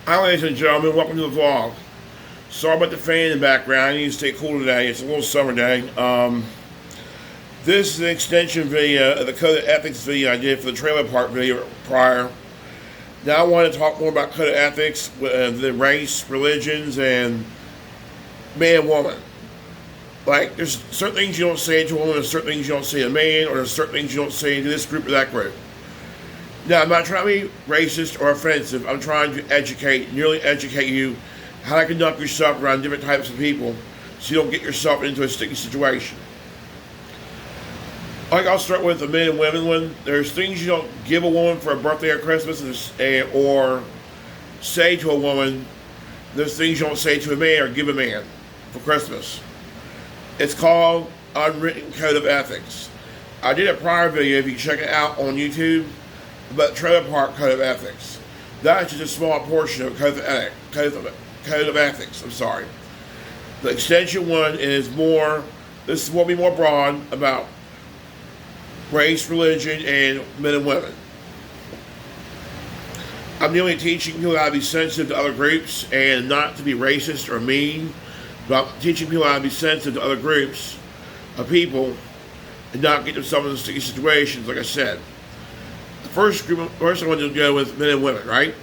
Hi, ladies and gentlemen. Welcome to the vlog. Sorry about the fan in the background. I need to stay cool today. It's a little summer day. This is an extension video of the Code of Ethics video I did for the trailer park video prior. Now I want to talk more about Code of Ethics, the race, religions, and man and woman. Like, there's certain things you don't say to a woman, there's certain things you don't say to a man, or there's certain things you don't say to this group or that group. Now, I'm not trying to be racist or offensive. I'm trying to nearly educate you how to conduct yourself around different types of people so you don't get yourself into a sticky situation. Like, I'll start with the men and women one. There's things you don't give a woman for a birthday or Christmas or say to a woman. There's things you don't say to a man or give a man for Christmas. It's called Unwritten Code of Ethics. I did a prior video, if you check it out on YouTube, about trailer park Code of Ethics. That's just a small portion of Code of Ethics. I'm sorry. The extension one is more, this will be more broad about race, religion, and men and women. I'm nearly teaching people how to be sensitive to other groups and not to be racist or mean, but I'm teaching people how to be sensitive to other groups of people and not get themselves in sticky situations, like I said. First I want to go with men and women, right?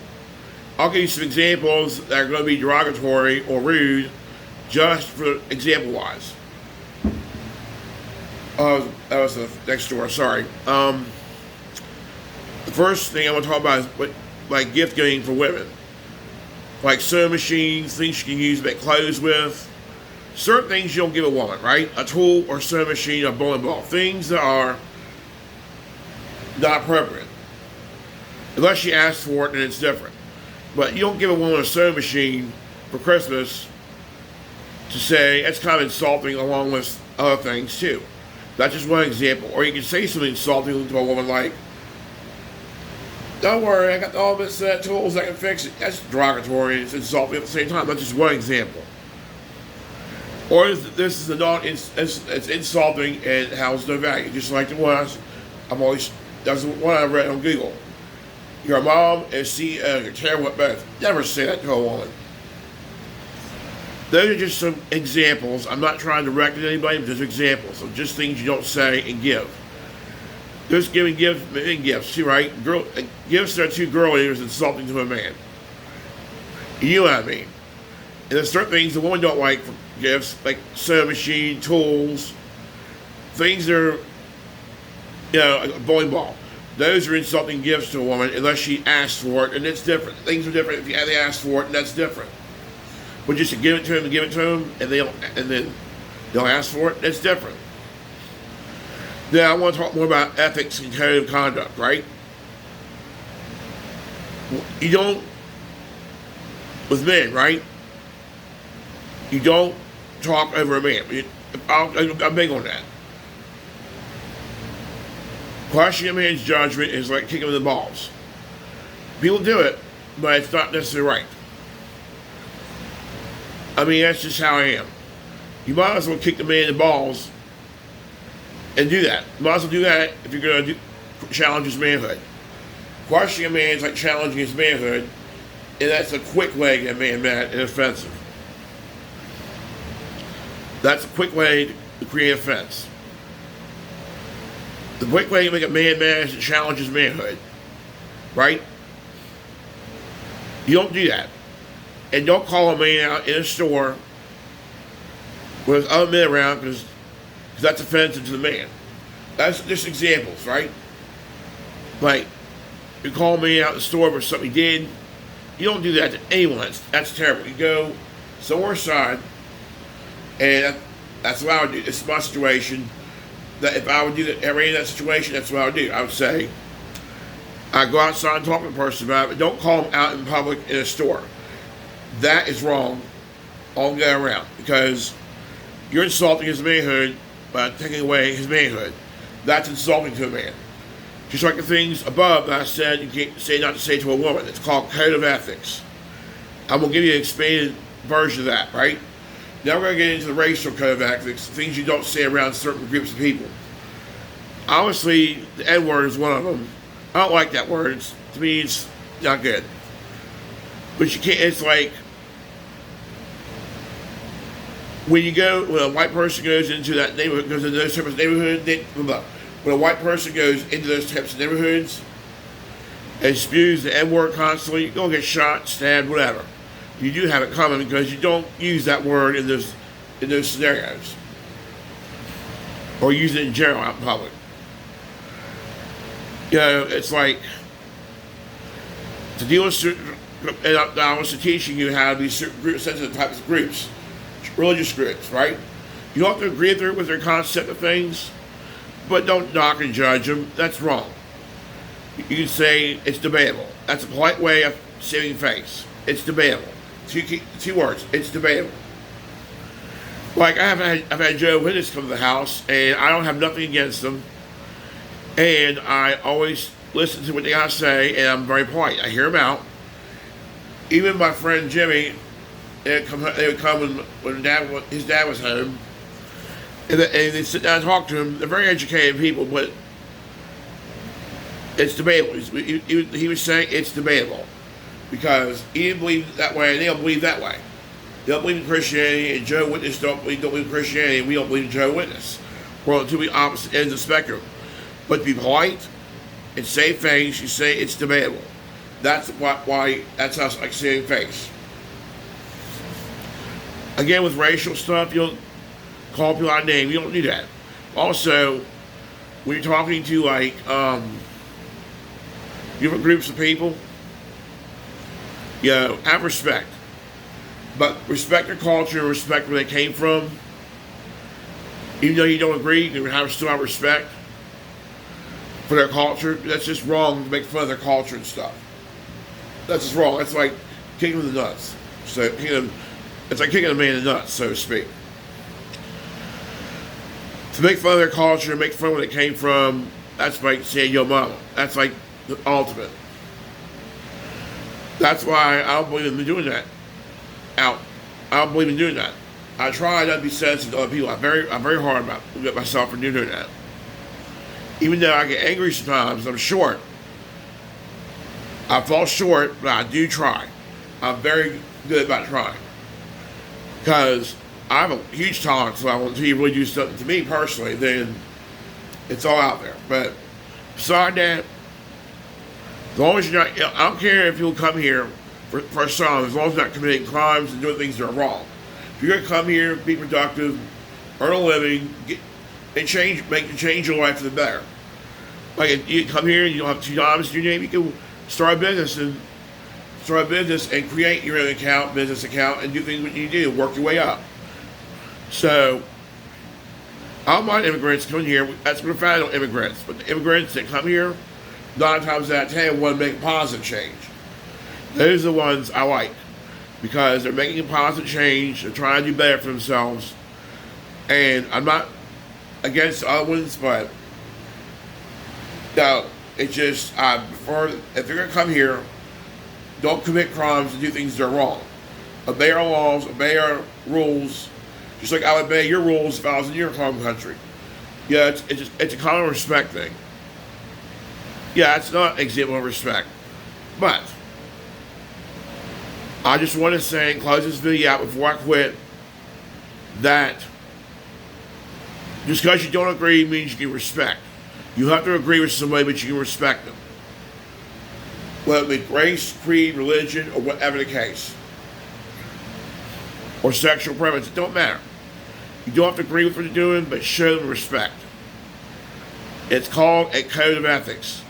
I'll give you some examples that are going to be derogatory or rude, just for example-wise. That was the next door, sorry. The first thing I want to talk about is like gift giving for women. Like sewing machines, things you can use to make clothes with. Certain things you don't give a woman, right? A tool or sewing machine or bowling ball. Things that are not appropriate. Unless she asks for it, then it's different. But you don't give a woman a sewing machine for Christmas to say, that's kind of insulting along with other things too. That's just one example. Or you can say something insulting to a woman like, don't worry, I got all this tools that can fix it. That's derogatory, it's insulting at the same time. That's just one example. Or this is it's insulting and has no value. Just like the one that's the one I read on Google. Your mom is CEO, you're terrible at both. Never say that to a woman. Those are just some examples. I'm not trying to direct at anybody, but just examples of just things you don't say and give. Just giving gifts too, right? Gifts that are too girly is insulting to a man. You know what I mean? And there's certain things the woman don't like for gifts, like sewing machine, tools, things that are, like a bowling ball. Those are insulting gifts to a woman unless she asks for it, and it's different. Things are different if they ask for it, and that's different. But just to give it to them, and then they'll ask for it, that's different. Now I want to talk more about ethics and code of conduct, right? You don't, with men, right? You don't talk over a man. I'm big on that. Questioning a man's judgment is like kicking him in the balls. People do it, but it's not necessarily right. I mean, that's just how I am. You might as well kick the man in the balls and do that. You might as well do that if you're going to challenge his manhood. Questioning a man is like challenging his manhood, and that's a quick way to get a man mad and offensive. That's a quick way to create offense. The quick way to make a man mad is to challenge his manhood, right? You don't do that. And don't call a man out in a store with other men around because that's offensive to the man. That's just examples, right? Like, you call a man out in the store for something he did, you don't do that to anyone. That's terrible. You go somewhere aside, and that's what I would do. This is my situation. That if I would do that ever in that situation, that's what I would do. I would say, I go outside and talk to the person about it, but don't call them out in public in a store. That is wrong all the way around because you're insulting his manhood by taking away his manhood. That's insulting to a man. Just like the things above that I said you can't say not to say to a woman. It's called Code of Ethics. I'm going to give you an expanded version of that, right? Now we're going to get into the racial code of ethics, things you don't say around certain groups of people. Obviously, the N-word is one of them. I don't like that word. To me, it's not good. But you can't. It's like when a white person goes into that neighborhood, goes into those types of neighborhoods. When a white person goes into those types of neighborhoods and spews the N-word constantly, you're gonna get shot, stabbed, whatever. You do have it coming because you don't use that word in those scenarios, or use it in general out in public. It's like to deal with and I was teaching you how to be sensitive types of groups, religious groups, right? You don't have to agree with their concept of things, but don't knock and judge them. That's wrong. You can say it's debatable. That's a polite way of saving face. It's debatable. Two words. It's debatable. Like I've had Joe Witness come to the house, and I don't have nothing against them, and I always listen to what they got to say, and I'm very polite. I hear them out. Even my friend Jimmy, they would come when his dad was home, and they'd sit down and talk to him. They're very educated people, but it's debatable. He was saying it's debatable because he didn't believe that way, and they don't believe that way. They don't believe in Christianity, and Joe Witness don't believe in Christianity, and we don't believe in Joe Witness. We're on two opposite ends of the spectrum. But to be polite and say things, you say it's debatable. That's why that's us like saving face. Again, with racial stuff, you don't call people out name. You don't do that. Also, when you're talking to different groups of people, have respect. But respect their culture and respect where they came from. Even though you don't agree, you can still have respect for their culture. That's just wrong to make fun of their culture and stuff. That's just wrong. That's like kicking them in the nuts. It's like kicking a man in the nuts, so to speak. To make fun of their culture, make fun of where they came from, that's like saying yo mama. That's like the ultimate. That's why I don't believe in doing that. I don't believe in doing that. I try not to be sensitive to other people. I'm very hard about myself for doing that. Even though I get angry sometimes, I'm short. I fall short, but I do try. I'm very good about trying. Because I have a huge tolerance, so until you really do something to me personally, then it's all out there. But besides that, as long as you're not, I don't care if you'll come here for a song, as long as you're not committing crimes and doing things that are wrong. If you're going to come here, be productive, earn a living, change your life for the better. Like if you come here and you don't have $2 to your name, you can start a business and create your own business account, and do things what you do, work your way up. So I don't mind immigrants coming here. That's what I find immigrants. But the immigrants that come here, 9 times out of 10 want to make a positive change. Those are the ones I like because they're making a positive change. They're trying to do better for themselves. And I'm not against the other ones, but no, it's just I prefer if you're gonna come here, don't commit crimes and do things that are wrong. Obey our laws, obey our rules, just like I would obey your rules if I was in your home country. Yeah, it's a common respect thing. Yeah, it's not an example of respect, but I just want to say and close this video out before I quit that just because you don't agree means you can respect. You have to agree with somebody, but you can respect them. Whether it be race, creed, religion, or whatever the case. Or sexual preference, it don't matter. You don't have to agree with what they're doing, but show them respect. It's called a code of ethics.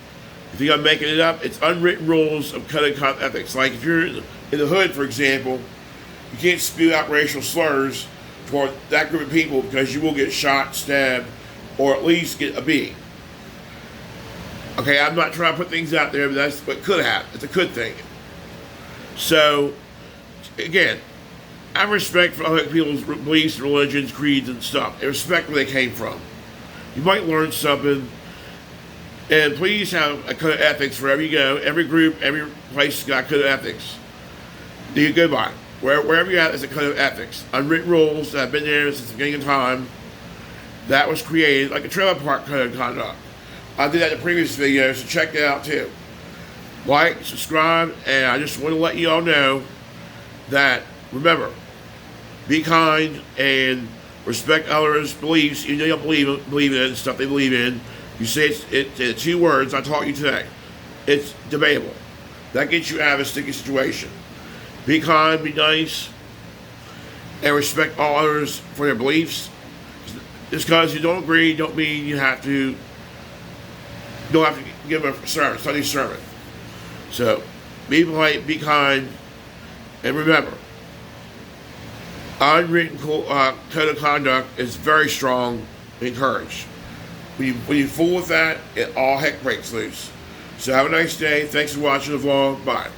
If you're making it up, it's unwritten rules of code of ethics. Like if you're in the hood, for example, you can't spew out racial slurs toward that group of people because you will get shot, stabbed, or at least get a beating. Okay, I'm not trying to put things out there, but that's what could happen. It's a good thing. So, again, I have respect for other people's beliefs, religions, creeds, and stuff. I respect where they came from. You might learn something. And please have a code of ethics wherever you go. Every group, every place has got a code of ethics. Do you go by? Wherever you're at, there's a code of ethics. Unwritten rules that have been there since the beginning of time. That was created like a trailer park code of conduct. I did that in the previous video, so check that out too. like, subscribe, and I just want to let you all know that, remember, be kind and respect others' beliefs. You know you don't believe in stuff they believe in. You say it's 2 words. I taught you today. It's debatable. That gets you out of a sticky situation. Be kind, be nice, and respect all others for their beliefs. Just because you don't agree, don't mean you don't have to give them a sermon, Sunday sermon. So, be polite, be kind, and remember, unwritten code of conduct is very strong and encouraged. When you fool with that, all heck breaks loose. So have a nice day. Thanks for watching the vlog. Bye.